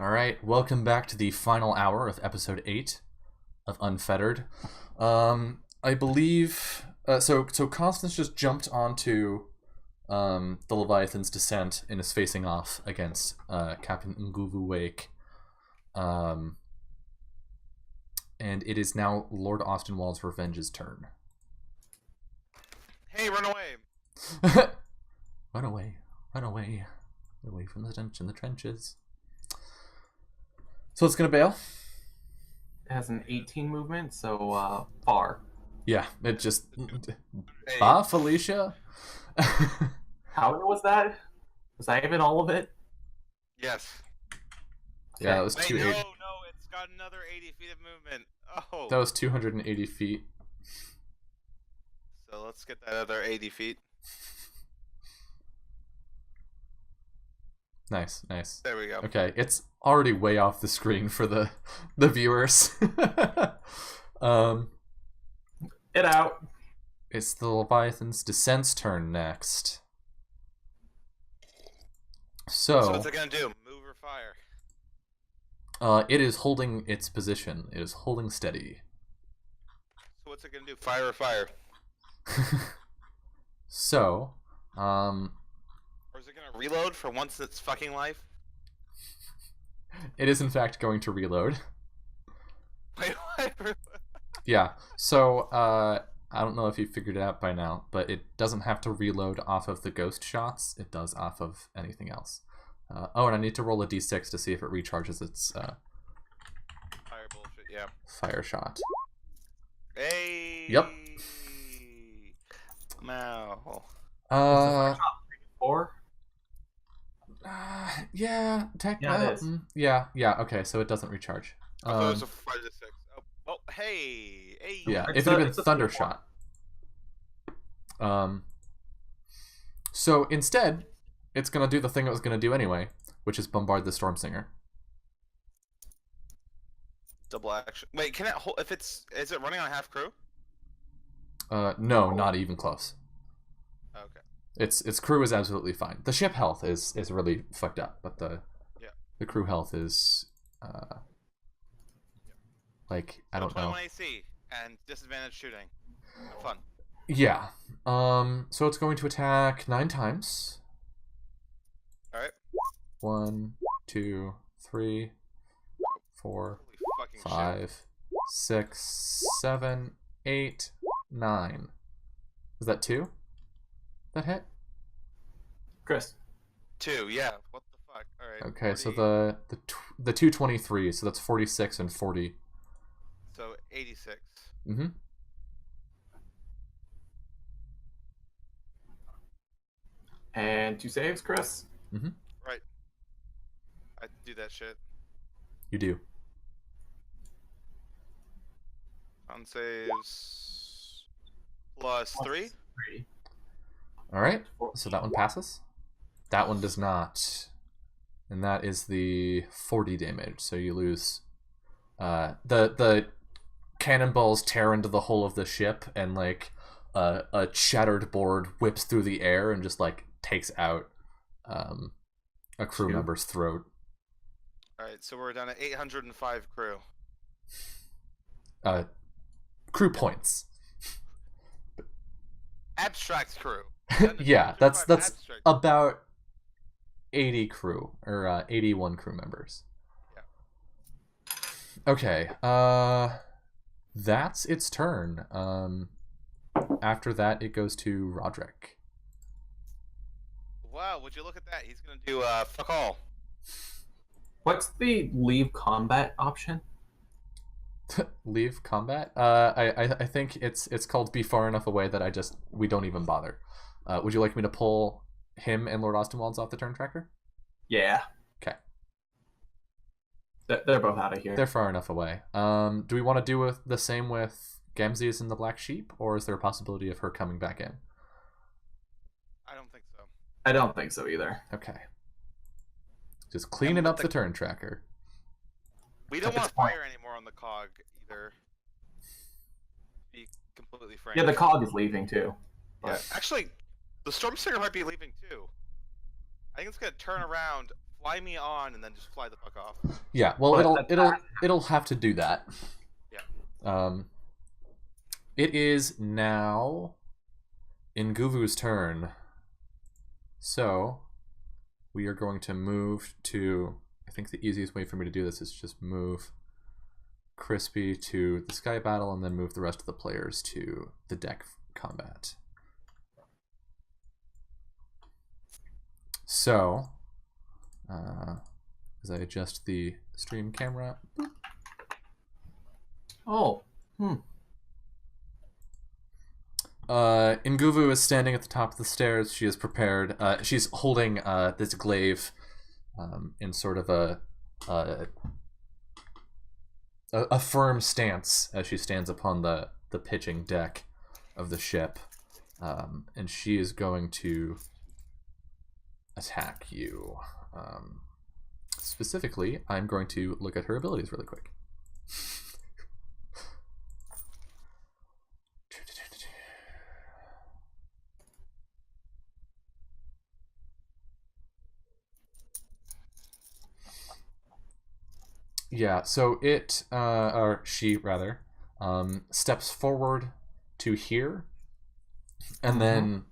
Alright, welcome back to the final hour of episode 8 of Unfettered. I believe... So Constance just jumped onto the Leviathan's descent and is facing off against Captain Nguvu Wake. And it is now Lord Austinwald's Revenge's turn. Hey, run away! Run away, run away. Away from the stench in the trenches. So it's gonna bail? It has an 18 movement, so far. Yeah, it just... Hey. Ah, Felicia? How was that? Was that even all of it? Yes. Yeah, that was Wait, 280. no, it's got another 80 feet of movement. Oh. That was 280 feet. So let's get that other 80 feet. Nice, nice. There we go. Okay, it's already way off the screen for the viewers. Get out. It's the Leviathan's Descent's turn next. So So, what's it gonna do? Move or fire? it is holding its position. It is holding steady. So what's it gonna do? Fire or fire? So, Or is it gonna reload for once its fucking life? it is in fact going to reload. Wait, what? Yeah, so, I don't know if you figured it out by now, but it doesn't have to reload off of the ghost shots. It does off of anything else. Oh, and I need to roll a d6 to see if it recharges its Fire bullshit, yeah. fire shot. Hey! Yep. Now. Four? Yeah, Yeah, it is. yeah, okay, so it doesn't recharge. I thought it was a 5 to 6. Oh, hey! Hey! Yeah, It's if it had been it's a thunder small shot. So instead, it's gonna do the thing it was gonna do anyway, which is bombard the Stormsinger. Double action. Wait, can it hold? If it's. Is it running on half crew? No, not even close. Okay. Its crew is absolutely fine. The ship health is really fucked up, but the crew health is like I don't know. 21 AC and disadvantage shooting. Have fun. Yeah. So it's going to attack 9 times. All right. 1, 2, 3, 4, Holy fucking 5, 6, 7, 8, 9. Is that 2? That hit? Chris. shit. 2. Yeah. What the fuck? All right. Okay, so 40, the 223, so that's 46 and 40. So 86. Mm-hmm. And 2 saves, Chris. Mm-hmm. Right. I do that shit. You do. On saves plus 3. 3. Alright, so that one passes. That one does not. And that is the 40 damage, so you lose. The cannonballs tear into the hull of the ship, and like a shattered board whips through the air and just like takes out a crew member's throat. All right. So we're down to 805 crew. Crew points. Abstract crew. Yeah, that's 805 abstract. about 80 crew or 81 crew members. Yeah. Okay, that's its turn. After that, it goes to Roderick. Wow. Would you look at that? He's gonna do fuck all. What's the leave combat option? Leave combat. I think it's called be far enough away that we don't even bother. Would you like me to pull him and Lord Austinwald's off the turn tracker? Yeah. Okay. They're both out of here. They're far enough away. Do we want to do the same with Gamzees and the Black Sheep, or is there a possibility of her coming back in? I don't think so. I don't think so either. Okay. Just cleaning up the turn tracker. We don't At want this to point- fire anymore on the cog either. To be completely frank. Yeah, the cog is leaving too. Yeah. Actually, the Stormsinger might be leaving too. I think it's gonna turn around, fly me on and then just fly the fuck off. Yeah, well, But it'll have to do that. Yeah. It is now Nguvu's turn. So we are going to move to. I think the easiest way for me to do this is just move Crispy to the Sky Battle and then move the rest of the players to the deck combat. So, as I adjust the stream camera. Oh. Nguvu is standing at the top of the stairs. She is prepared. She's holding this glaive in sort of a firm stance as she stands upon the pitching deck of the ship, and she is going to attack you. Specifically, I'm going to look at her abilities really quick. Yeah, so it, or she rather, steps forward to here, and then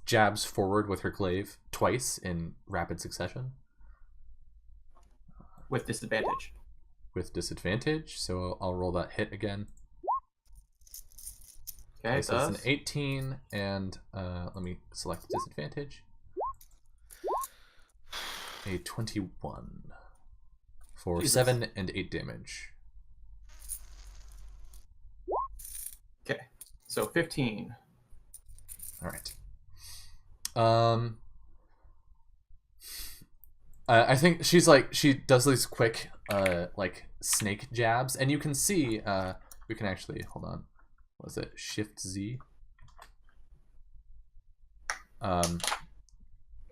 jabs forward with her glaive twice in rapid succession. With disadvantage. With disadvantage, so I'll roll that hit again. Okay, this is an 18, and let me select disadvantage. A 21 for Jesus. 7 and 8 damage. Okay, so 15. All right. I think she does these quick like snake jabs, and you can see we can actually hold on. What is it? Shift Z.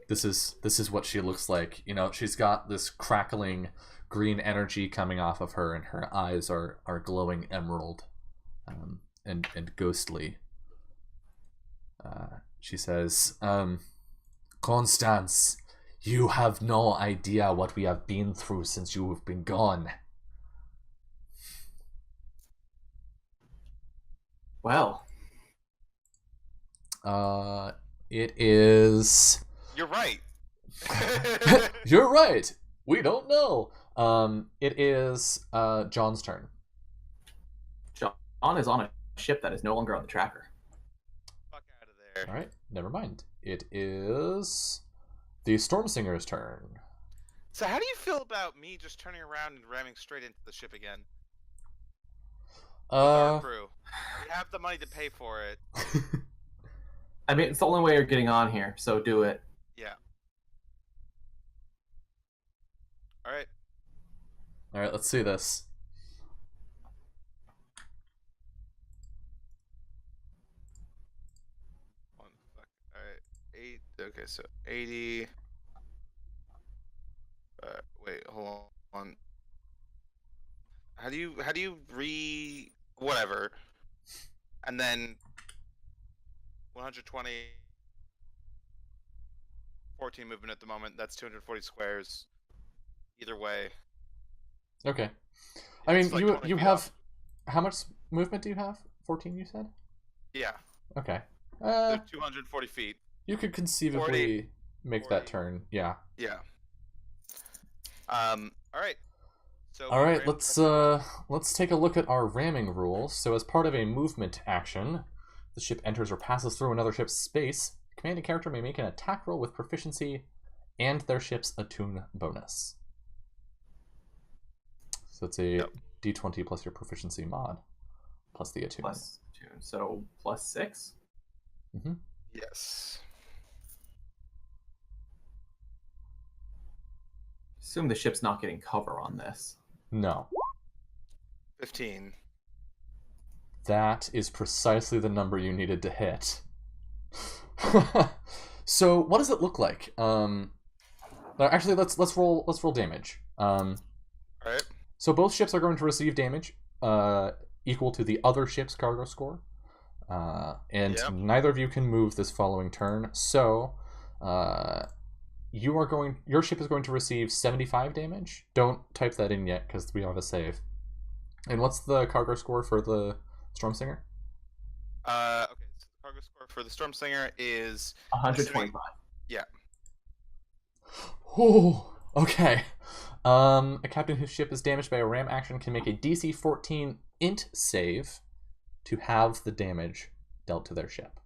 This is what she looks like. You know, she's got this crackling green energy coming off of her, and her eyes are glowing emerald, and ghostly. She says, Constance, you have no idea what we have been through since you have been gone. Well. It is... You're right. You're right. We don't know. It is John's turn. John is on a ship that is no longer on the tracker. Fuck out of there. All right, never mind. It is the Stormsinger's turn. So how do you feel about me just turning around and ramming straight into the ship again? With our crew. We have the money to pay for it. I mean, it's the only way you're getting on here, so do it. Yeah. Alright. Alright, let's see this. Alright. 8. Okay, so 80. Wait, hold on. How do you whatever. And then 120, 14 movement at the moment. That's 240 squares. Either way. Okay. I mean, like you have... How much movement do you have? 14, you said? Yeah. Okay. So 240 feet. You could conceivably make 40. that turn. Yeah. Yeah. All right. So all right, let's take a look at our ramming rules. So as part of a movement action, the ship enters or passes through another ship's space. The commanding character may make an attack roll with proficiency and their ship's attune bonus. So it's a D20 plus your proficiency mod, plus the attune. Plus 2, so plus 6? Mm-hmm. Yes. Assume the ship's not getting cover on this. No. 15. That is precisely the number you needed to hit. So what does it look like? Actually, let's roll damage. All right. So both ships are going to receive damage equal to the other ship's cargo score, and neither of you can move this following turn. So your ship is going to receive 75 damage. Don't type that in yet because we don't have a save. And what's the cargo score for the Stormsinger? Okay, so the cargo score for the Stormsinger is 125. Yeah. Oh, okay. A captain whose ship is damaged by a ram action can make a DC 14 int save to halve the damage dealt to their ship.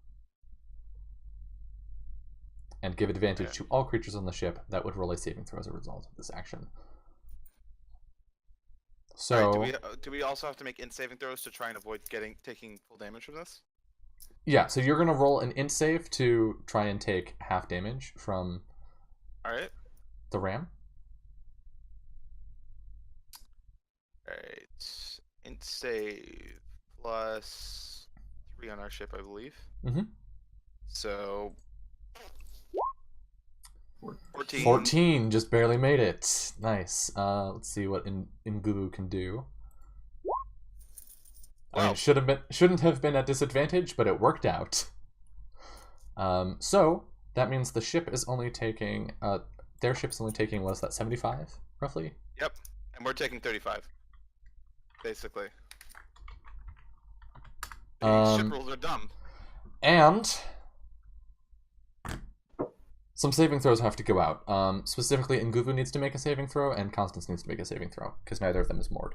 And give advantage to all creatures on the ship that would roll a saving throw as a result of this action. So, right, do we also have to make int saving throws to try and avoid taking full damage from this? yeah, so you're going to roll an int save to try and take half damage from Alright. the ram. Alright. Int save plus 3 on our ship, I believe. Mm-hmm. So 14. 14, just barely made it. Nice. Let's see what Ngulu can do. I mean, it shouldn't have been at disadvantage, but it worked out. So that means the ship is only taking their ship's only taking, what is that, 75 roughly? Yep, and we're taking 35, basically. These ship rules are dumb. And some saving throws have to go out. Specifically, Nguvu needs to make a saving throw, and Constance needs to make a saving throw, because neither of them is moored.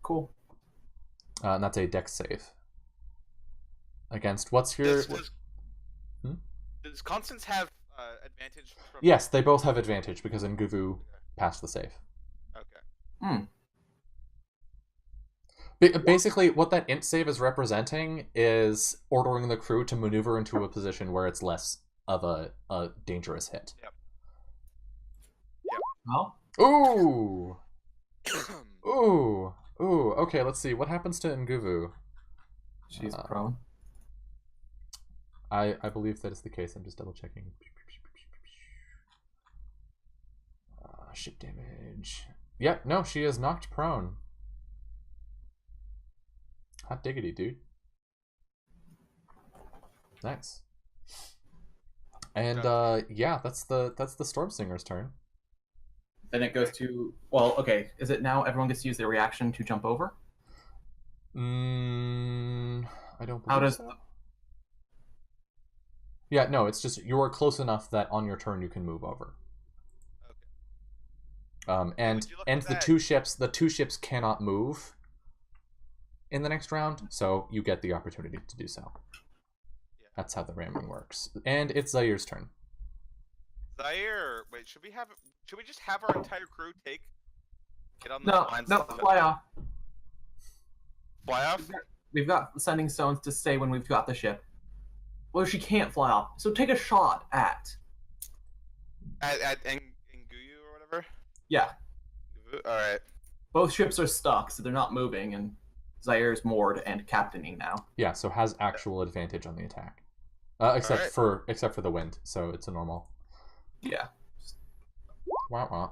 Cool. And that's a dex save. Against what's your... Does Constance have advantage from... Yes, they both have advantage, because Nguvu passed the save. Okay. Basically, what that int save is representing is ordering the crew to maneuver into a position where it's less of a dangerous hit. Yep. Well, Ooh! Ooh! Ooh, okay, let's see. What happens to Nguvu? she's prone. I believe that is the case. I'm just double checking. Ship damage. Yeah, no, she is knocked prone. Hot diggity, dude. Nice. And yeah, that's the Stormsinger's turn. Then it goes to, well, okay. Is it now everyone gets to use their reaction to jump over? I don't believe How does so. Yeah, no, it's just you're close enough that on your turn you can move over. Okay. And the two ships cannot move in the next round, so you get the opportunity to do so. Yeah. That's how the ramming works. And it's Zaire's turn. Zaire, wait, should we just have our entire crew get on the lines? No, fly off. Fly off? We've got sending stones to stay when we've got the ship. Well, she can't fly off, so take a shot at Nguyu or whatever? Yeah. Alright. Both ships are stuck, so they're not moving, and Zaire's moored and captaining now. Yeah, so has actual advantage on the attack. Except for the wind, so it's a normal. Yeah. Wah wah.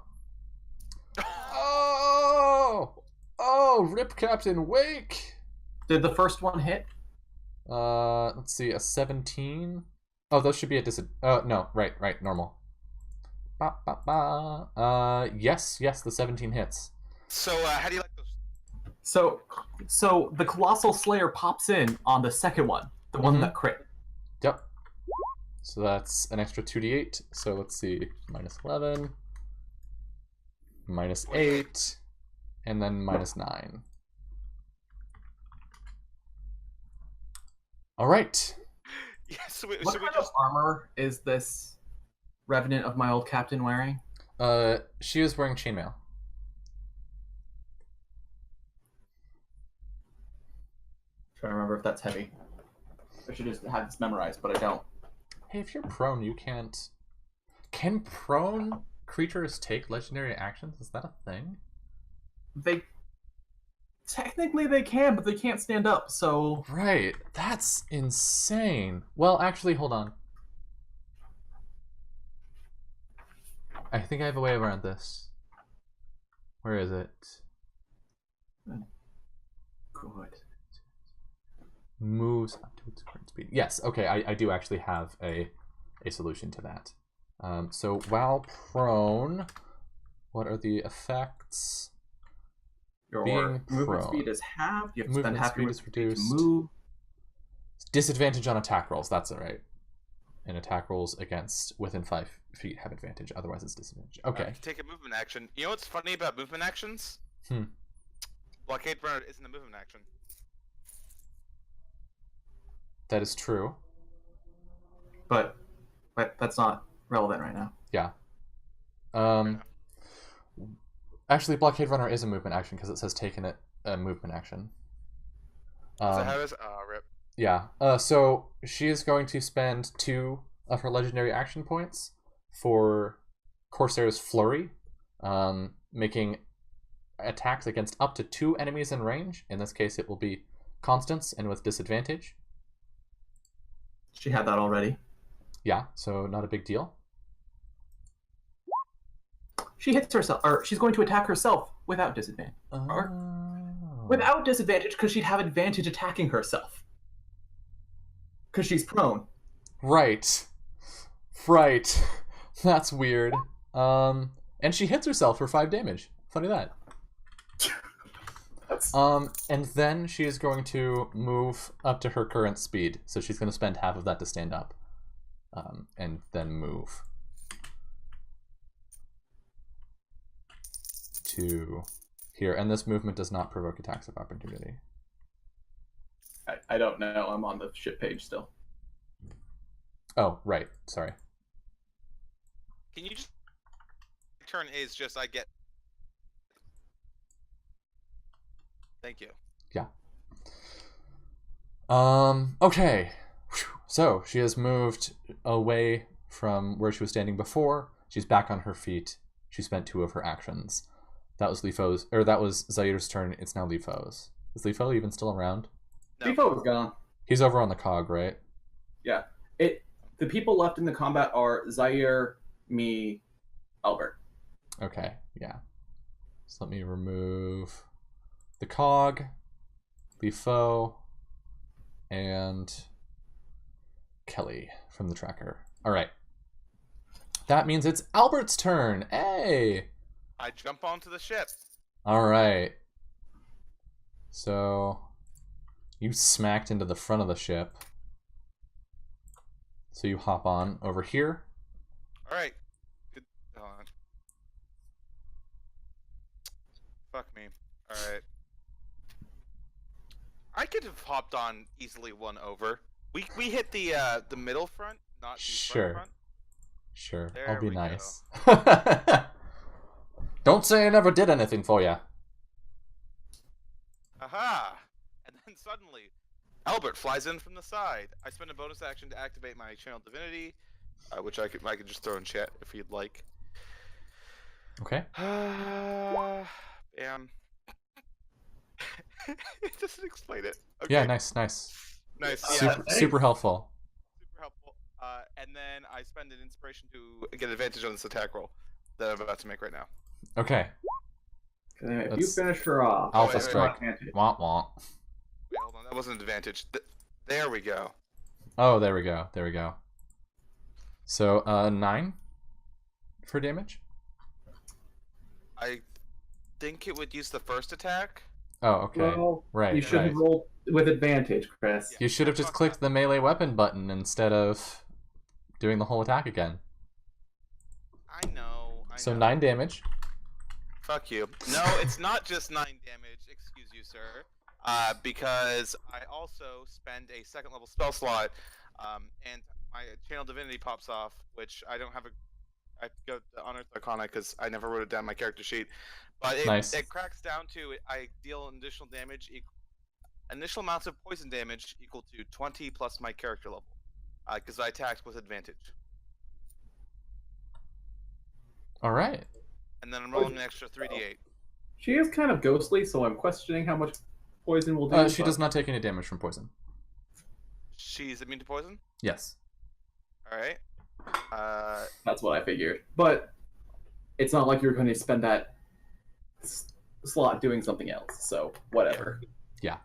Oh, rip Captain Wake! Did the first one hit? Let's see, a 17. Oh, those should be a no, right, normal. Ba, ba, ba. Yes, the 17 hits. So, how do you like those? So the Colossal Slayer pops in on the second one, the one that crit. Yep. So that's an extra 2d8. So let's see, minus 11, minus 8, and then minus 9. All right. Yes. What kind of armor is this revenant of my old captain wearing? She is wearing chainmail. Trying to remember if that's heavy. I should just have this memorized, but I don't. Hey, if you're prone, you can't. Can prone creatures take legendary actions? Is that a thing? Technically they can, but they can't stand up, so... Right. That's insane. Well, actually, hold on. I think I have a way around this. Where is it? Good. Moves up to its current speed. Yes, okay, I do actually have a a solution to that. So while prone, what are the effects? Your Being movement prone. speed is halved. You have to Movement spend half speed your is movement speed reduced. to move. Disadvantage on attack rolls. That's all right. And attack rolls against within 5 feet have advantage. Otherwise, it's disadvantage. Okay. Take a movement action. You know what's funny about movement actions? Blockade runner isn't a movement action. That is true. But that's not relevant right now. Yeah. Actually, blockade runner is a movement action because it says taken it a movement action. So how does rip? Yeah. So she is going to spend 2 of her legendary action points for Corsair's Flurry, making attacks against up to 2 enemies in range. In this case, it will be Constance and with disadvantage. She had that already. Yeah, so not a big deal. She hits herself, or she's going to attack herself without disadvantage. Without disadvantage, because she'd have advantage attacking herself. Because she's prone. Right. That's weird. And she hits herself for 5 damage. Funny that. And then she is going to move up to her current speed. So she's going to spend half of that to stand up. And then move to here. And this movement does not provoke attacks of opportunity. I don't know. I'm on the ship page still. Oh, right. Sorry. Can you just... Turn is just I get... Thank you. Yeah. Okay. So she has moved away from where she was standing before. She's back on her feet. She spent 2 of her actions. That was Lifo's, or that was Zair's turn. It's now Lifo's. Is Lifo even still around? No. Lifo is gone. He's over on the cog, right? Yeah. The people left in the combat are Zaire, me, Albert. Okay, yeah. So let me remove the cog, Lifo, and Kelly from the tracker. All right. That means it's Albert's turn. Hey! I jump onto the ship. All right. So you smacked into the front of the ship. So you hop on over here. All right. Good. Hold on. Fuck me. All right. I could have hopped on easily 1 over. We hit the middle front, not the front. Sure. There I'll be we nice. Don't say I never did anything for you. Aha! And then suddenly, Albert flies in from the side. I spend a bonus action to activate my Channel Divinity, which I could just throw in chat if you'd like. Okay. Bam. It doesn't explain it. Okay. Yeah, nice. Nice. Super helpful. Super helpful. And then I spend an inspiration to get advantage on this attack roll that I'm about to make right now. Okay. If you finish her off, Alpha strike. Womp womp. Wait, hold on. That wasn't an advantage. There we go. Oh, there we go. So, 9 for damage? I think it would use the first attack. Oh, okay. Well, right. You should have rolled with advantage, Chris. You should have just clicked the melee weapon button instead of doing the whole attack again. I know. So 9 damage. Fuck you. No, it's not just 9 damage, excuse you, sir. Because I also spend a 2nd level spell slot, and my Channel Divinity pops off, which I don't have I go to Unearthed Arcana because I never wrote it down in my character sheet. But it cracks down to I deal additional damage, initial amounts of poison damage equal to 20 plus my character level, because I attacked with advantage. All right. And then I'm rolling an extra 3d8. She is kind of ghostly, so I'm questioning how much poison will do. She does not take any damage from poison. She's immune to poison? Yes. All right. That's what I figured. But it's not like you're going to spend that slot doing something else, so whatever. Yeah.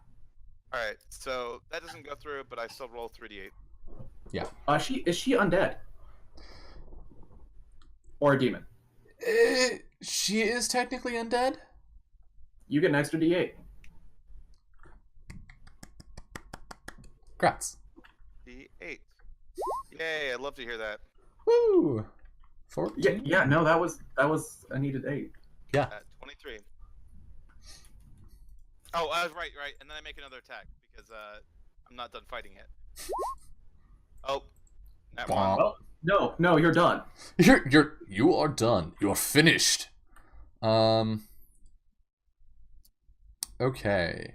All right. So that doesn't go through, but I still roll 3d8. Yeah. Is she undead? Or a demon. She is technically undead. You get an extra D8. Grats. D8. Yay! I'd love to hear that. Woo! 14. Yeah. No, that was a needed 8. Yeah. 23. Oh, I was right. And then I make another attack because I'm not done fighting yet. Oh, that one. Oh, no, you're done. You are done. You're finished. Okay.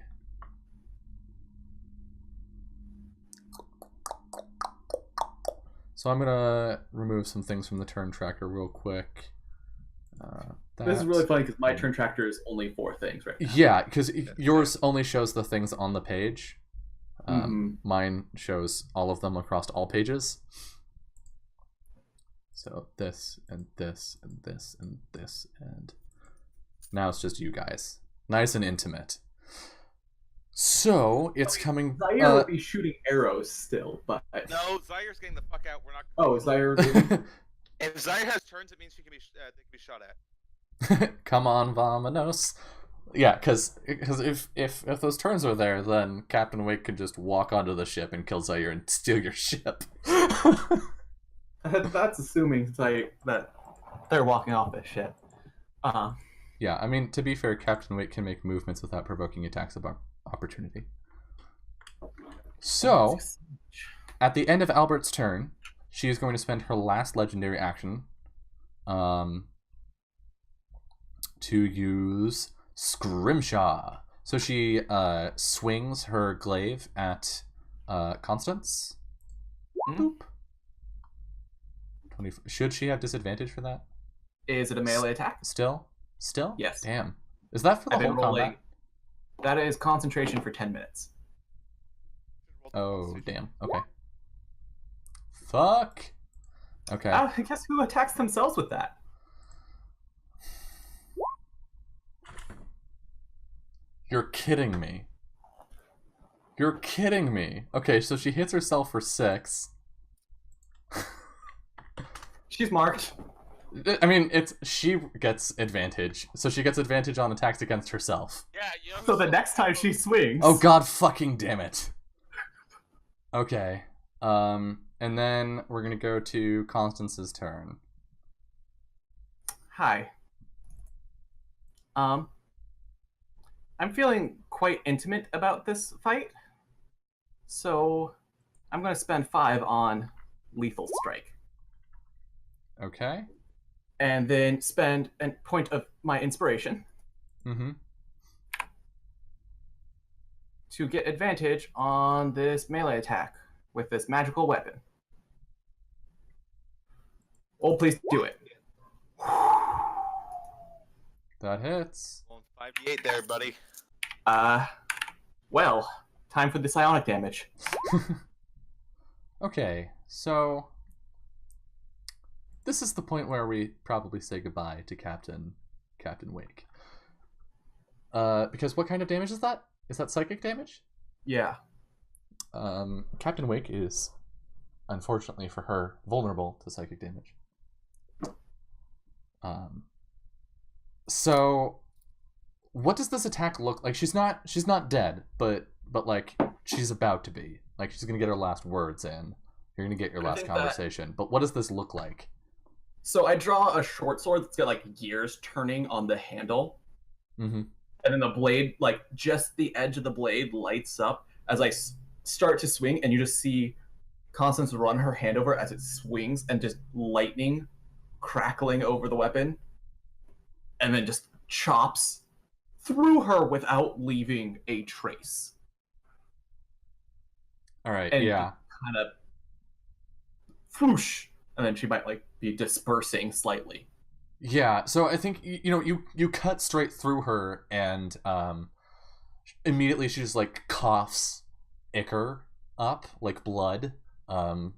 So I'm gonna remove some things from the turn tracker real quick. This is really funny because my turn tracker is only 4 things right now. Yeah, because yours only shows the things on the page. Mine shows all of them across all pages. So this and this and this and this, and now it's just you guys. Nice and intimate. So it's coming. Zaire would be shooting arrows still, but No, Zaire's getting the fuck out. We're not. oh, Zaire. If Zaire has turns, it means they can be shot at. Come on, Vamonos. Yeah, because if those turns are there, then Captain Wake could just walk onto the ship and kill Zaire and steal your ship. That's assuming that they're walking off this ship. Yeah, I mean, to be fair, Captain Wake can make movements without provoking attacks of opportunity. So, at the end of Albert's turn, she is going to spend her last legendary action to use Scrimshaw. So she swings her glaive at Constance. Boop. 20. Should she have disadvantage for that? Is it a melee attack? Still? Yes. Damn. Is that for the whole combat? That is concentration for 10 minutes. Oh, damn. Okay. Fuck. Okay. I guess who attacks themselves with that? You're kidding me. You're kidding me. Okay, so she hits herself for 6. She's marked. I mean, she gets advantage. So she gets advantage on attacks against herself. Yeah, so the next time she swings... Oh god fucking damn it. Okay. And then we're gonna go to Constance's turn. Hi. I'm feeling quite intimate about this fight. So I'm gonna spend 5 on lethal strike. Okay. And then spend a point of my inspiration to get advantage on this melee attack with this magical weapon. Oh, please do it. That hits. 5d8 there, buddy. Well, time for the psionic damage. Okay, so this is the point where we probably say goodbye to Captain Wake. Because what kind of damage is that? Is that psychic damage? Yeah. Captain Wake is, unfortunately for her, vulnerable to psychic damage. So what does this attack look like? She's not dead, but like she's about to be. Like she's gonna get her last words in. You're gonna get your last conversation. But what does this look like? So I draw a short sword that's got like gears turning on the handle. And then the blade, like just the edge of the blade lights up as I start to swing, and you just see Constance run her hand over as it swings, and just lightning crackling over the weapon, and then just chops through her without leaving a trace. All right, and yeah. Kind of whoosh, and then she might like be dispersing slightly. Yeah, so I think you cut straight through her, and immediately she just like coughs ichor up like blood, and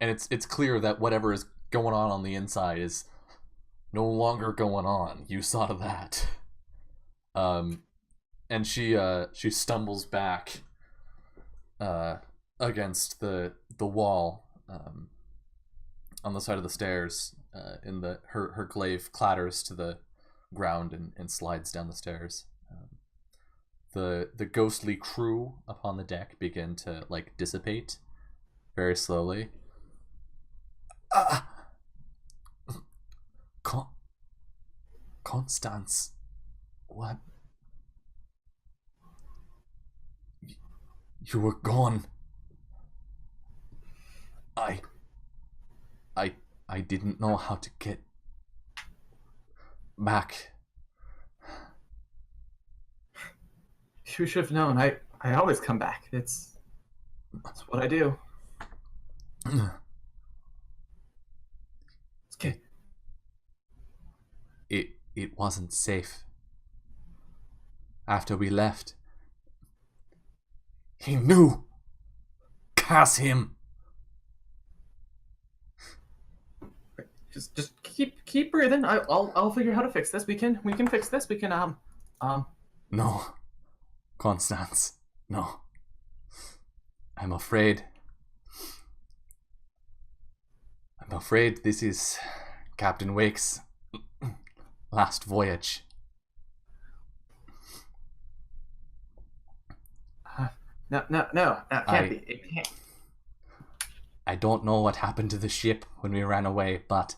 it's clear that whatever is going on the inside is no longer going on. You saw that. And she stumbles back against the wall on the side of the stairs, her glaive clatters to the ground and slides down the stairs. The ghostly crew upon the deck begin to like dissipate very slowly. Constance, what? You were gone. I didn't know how to get back. You should have known. I always come back. That's what I do. It's okay. It wasn't safe. After we left, he knew. Curse him. Just keep breathing. I'll figure out how to fix this. We can fix this. We can No, Constance, no. I'm afraid this is Captain Wake's last voyage. No, it can't be. It can't. I don't know what happened to the ship when we ran away, but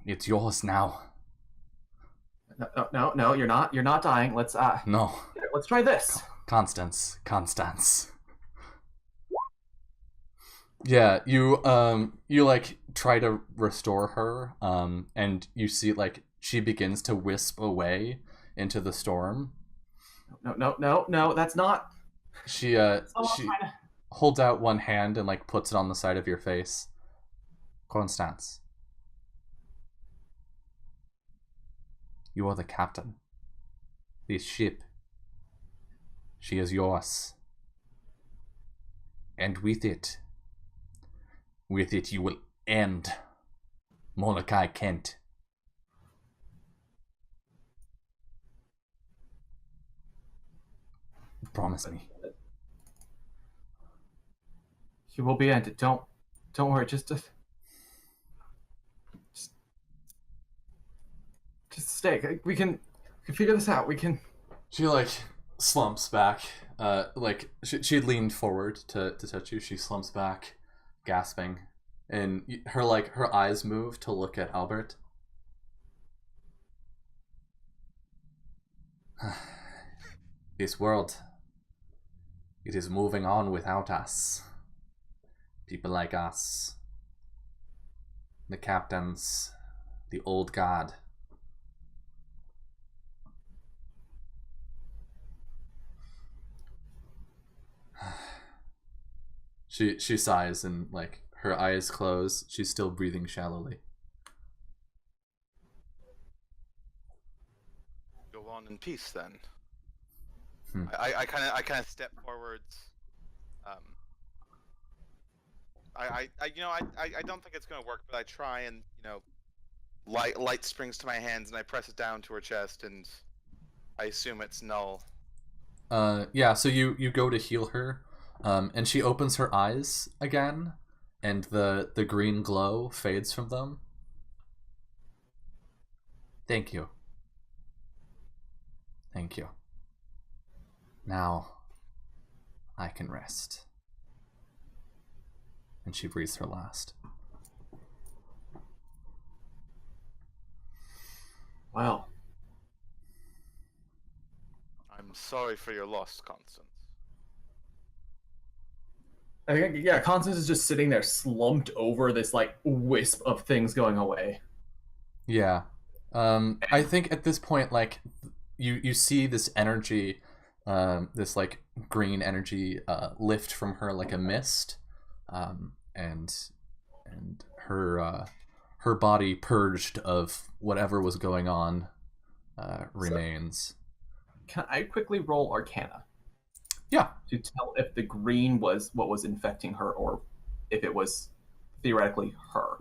it's yours now. No, you're not. You're not dying. Let's No. Let's try this. Constance. Yeah, you like try to restore her, and you see like she begins to wisp away into the storm. No, that's not. She holds out one hand and like puts it on the side of your face. Constance, you are the captain. This ship, she is yours. And with it you will end Molokai Kent. Promise me. You will be ended. Don't worry. Just stay. We can figure this out. We can. She like slumps back. Like she leaned forward to touch you. She slumps back, gasping, and her eyes move to look at Albert. This world, it is moving on without us. People like us, the captains, the old guard. She sighs and like her eyes close. She's still breathing shallowly. Go on in peace then. I kind of step forwards. I don't think it's gonna work, but I try and light springs to my hands and I press it down to her chest and I assume it's null. Yeah. So you go to heal her, and she opens her eyes again, and the green glow fades from them. Thank you. Now, I can rest. And she breathes her last. Wow. I'm sorry for your loss, Constance. I think, yeah, Constance is just sitting there slumped over this, like, wisp of things going away. Yeah. I think at this point, like, you see this energy, this, like, green energy lift from her like a mist, and her body purged of whatever was going on remains. Can I quickly roll Arcana? Yeah. To tell if the green was what was infecting her, or if it was theoretically her.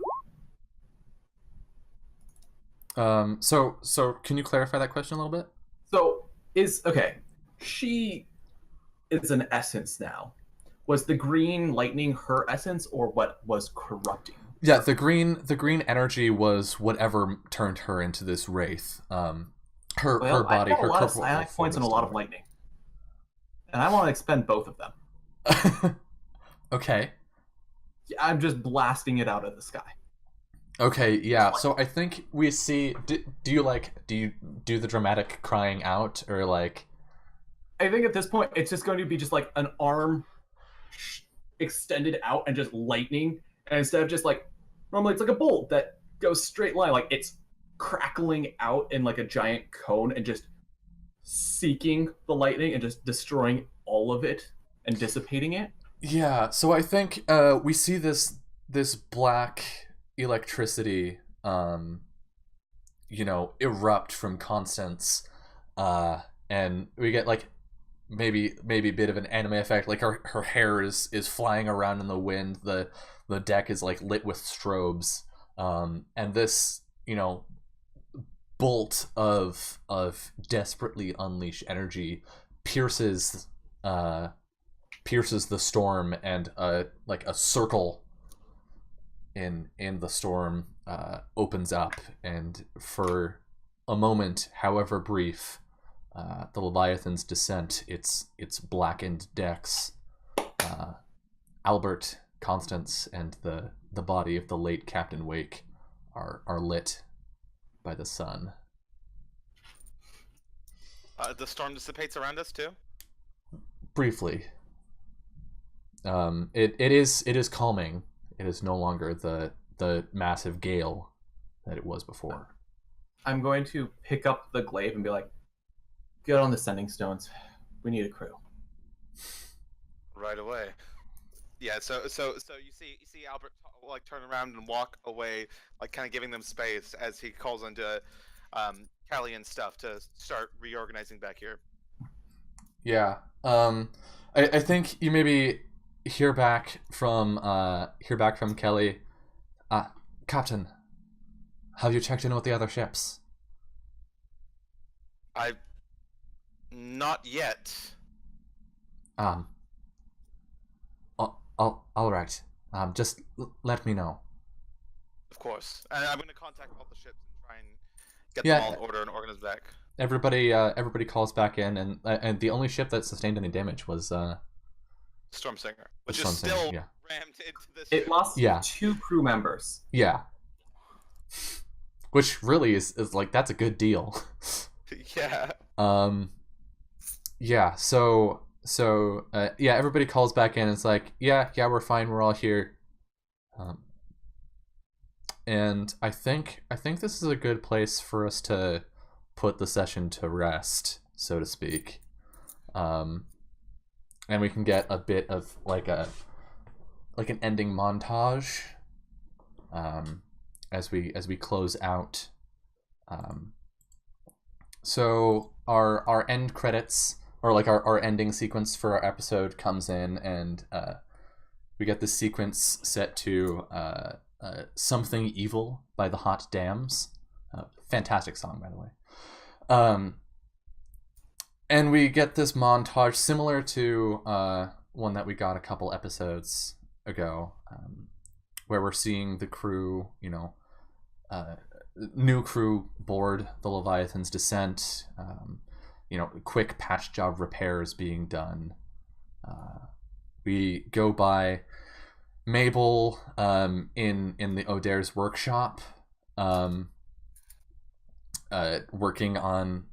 So can you clarify that question a little bit? So she is an essence now. was the green lightning her essence, or what was corrupting? Yeah, the green energy was whatever turned her into this wraith. Her body, I've got her a lot of corporal psionic form points is and a still lot of lightning, and I want to expend both of them. Okay. I'm just blasting it out of the sky. Okay, yeah. So I think we see. Do you do the dramatic crying out, or like? I think at this point it's just going to be just like an arm extended out and just lightning, and instead of just like normally it's like a bolt that goes straight line, like it's crackling out in like a giant cone and just seeking the lightning and just destroying all of it and dissipating it. Yeah. So I think we see this black electricity, erupt from Constance, and we get like maybe a bit of an anime effect. Like her hair is flying around in the wind. The deck is like lit with strobes, and this bolt of desperately unleashed energy pierces the storm, and like a circle in the storm opens up, and for a moment, however brief, the Leviathan's descent, its blackened decks, Albert, Constance, and the body of the late Captain Wake are lit by the sun. The storm dissipates around us too. Briefly. It is calming. It is no longer the massive gale that it was before. I'm going to pick up the glaive and be like, "Get on the sending stones. We need a crew." Right away. Yeah. So you see Albert like turn around and walk away, like kind of giving them space as he calls into Callie and stuff to start reorganizing back here. Yeah. I think you maybe hear back from Kelly. Captain, have you checked in with the other ships? Not yet. All right. Just let me know. Of course. And I'm going to contact all the ships and try and get them all in order and organize back. Everybody calls back in, and the only ship that sustained any damage was Stormsinger, which is still rammed into this ship. It lost 2 crew members. Yeah. Which really is like, that's a good deal. Yeah. Yeah, so everybody calls back in. It's like, yeah, we're fine. We're all here. And I think this is a good place for us to put the session to rest, so to speak. And we can get a bit of like an ending montage as we close out. So our end credits, or like our ending sequence for our episode, comes in, and we get this sequence set to Something Evil by the Hot Dams. Fantastic song, by the way. And we get this montage similar to one that we got a couple episodes ago, where we're seeing the crew, new crew board the Leviathan's descent, quick patch job repairs being done. We go by Mabel in the O'Dare's workshop, working on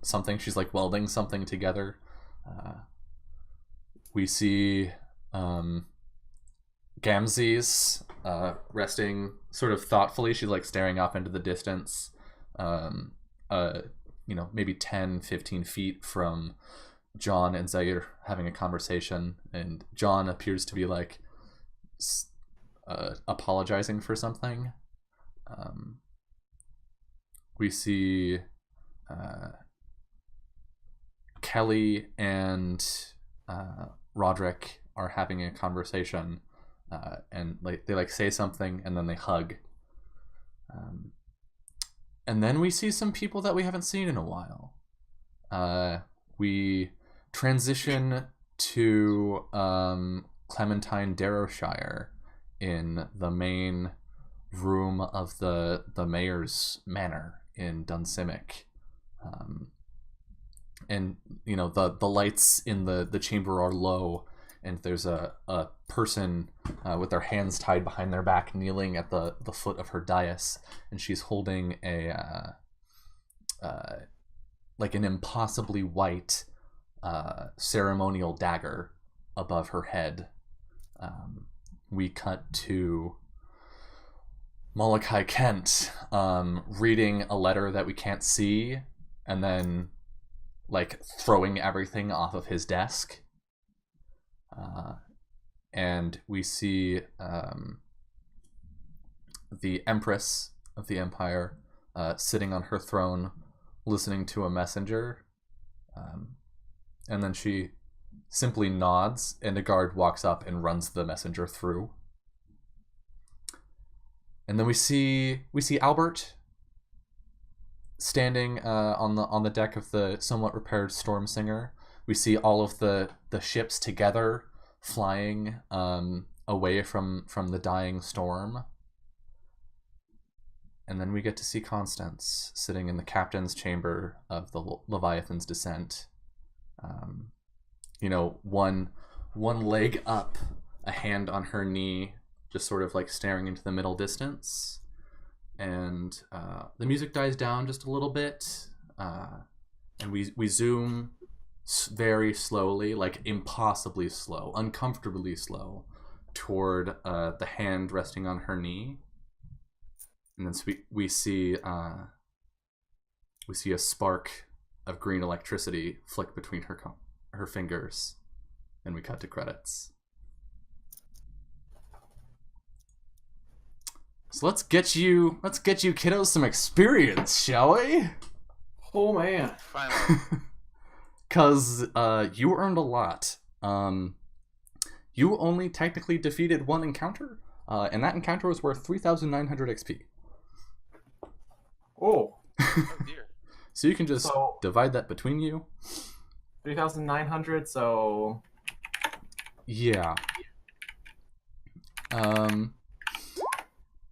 something. She's like welding something together. We see Gamzee's resting sort of thoughtfully. She's like staring off into the distance, maybe 10-15 feet from John and Zaire having a conversation, and John appears to be like apologizing for something. We see Kelly and Roderick are having a conversation, and like they like say something and then they hug. And then we see some people that we haven't seen in a while. We transition to Clementine Darrowshire in the main room of the mayor's manor in Dunsimic. And you know, the lights in the chamber are low, and there's a person with their hands tied behind their back kneeling at the foot of her dais, and she's holding a like an impossibly white ceremonial dagger above her head. We cut to Molokai Kent reading a letter that we can't see, and then like throwing everything off of his desk. And we see the Empress of the Empire sitting on her throne listening to a messenger. And then she simply nods, and a guard walks up and runs the messenger through. And then we see Albert standing on the deck of the somewhat repaired Stormsinger. We see all of the ships together flying away from the dying storm. And then we get to see Constance sitting in the captain's chamber of the Leviathan's descent. You know, one leg up, a hand on her knee, just sort of like staring into the middle distance. And the music dies down just a little bit, and we zoom very slowly, like impossibly slow, uncomfortably slow, toward the hand resting on her knee. And then we see a spark of green electricity flick between her fingers, and we cut to credits. So let's get you kiddos some experience, shall we? Oh man. Finally. Cause you earned a lot. You only technically defeated one encounter, and that encounter was worth 3,900 XP. Oh. Oh dear. So you can just divide that between you. 3,900, so... Yeah. And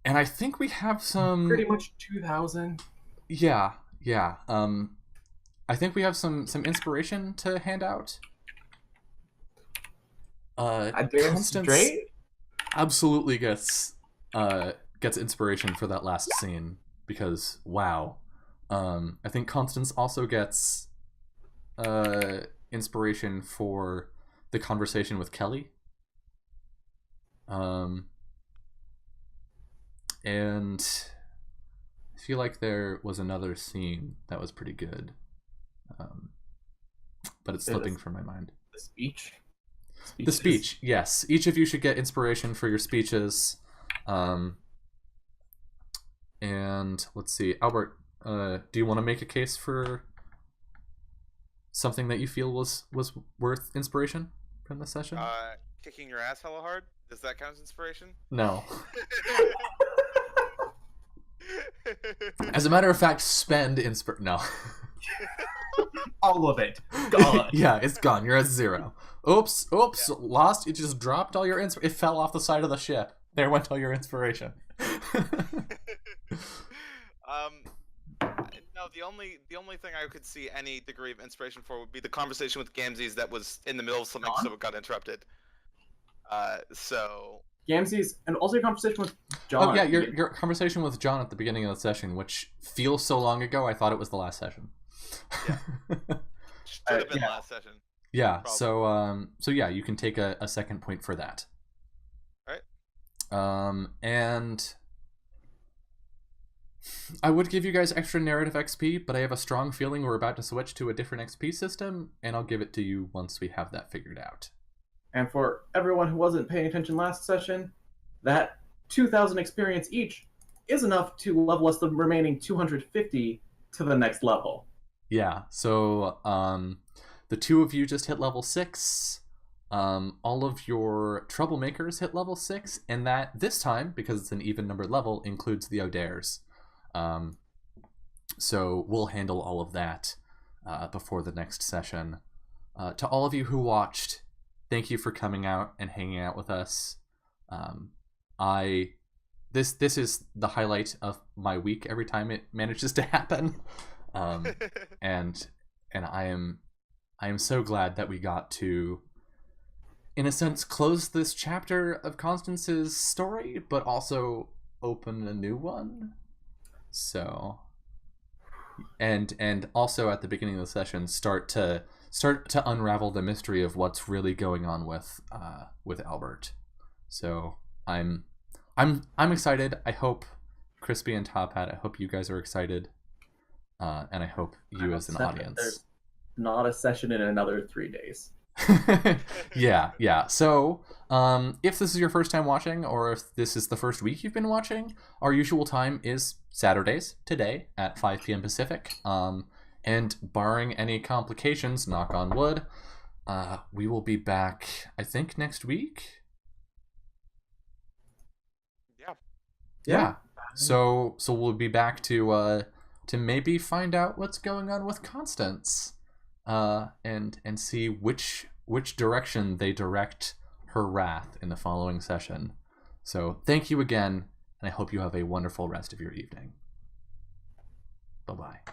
I think we have some... Pretty much 2,000. Yeah. I think we have some inspiration to hand out. Constance absolutely gets inspiration for that last scene, because wow. I think Constance also gets inspiration for the conversation with Kelly. And I feel like there was another scene that was pretty good, but it's slipping from my mind. The speech? The speech, yes. Each of you should get inspiration for your speeches. And let's see, Albert, do you want to make a case for something that you feel was worth inspiration from this session? Kicking your ass hella hard? Does that count as inspiration? No. As a matter of fact, spend no. All of it. Gone. Yeah, it's gone. You're at 0. Oops, yeah. Lost. It just dropped all your it fell off the side of the ship. There went all your inspiration. No, the only thing I could see any degree of inspiration for would be the conversation with Gamzees that was in the middle of something, so it got interrupted. So Gamzees, and also your conversation with John. Oh yeah, your conversation with John at the beginning of the session, which feels so long ago, I thought it was the last session. Yeah. Should have been last session. Yeah, probably. So yeah, you can take a second point for that. Alright. And I would give you guys extra narrative XP, but I have a strong feeling we're about to switch to a different XP system, and I'll give it to you once we have that figured out. And for everyone who wasn't paying attention last session, that 2,000 experience each is enough to level us the remaining 250 to the next level. Yeah, so the two of you just hit level 6. All of your troublemakers hit level 6, and that this time, because it's an even numbered level, includes the O'Dares. So we'll handle all of that before the next session. To all of you who watched, thank you for coming out and hanging out with us. This is the highlight of my week every time it manages to happen. And I am so glad that we got to, in a sense, close this chapter of Constance's story, but also open a new one. So, and also at the beginning of the session, start to unravel the mystery of what's really going on with Albert. So I'm excited. I hope Crispy and Top Hat, I hope you guys are excited. And I hope you as an audience. There's not a session in another 3 days. Yeah. So, if this is your first time watching, or if this is the first week you've been watching, our usual time is Saturdays, today, at 5 p.m. Pacific. And barring any complications, knock on wood, we will be back, I think, next week? Yeah. So we'll be back to maybe find out what's going on with Constance, and see which direction they direct her wrath in the following session. So thank you again, and I hope you have a wonderful rest of your evening. Bye-bye.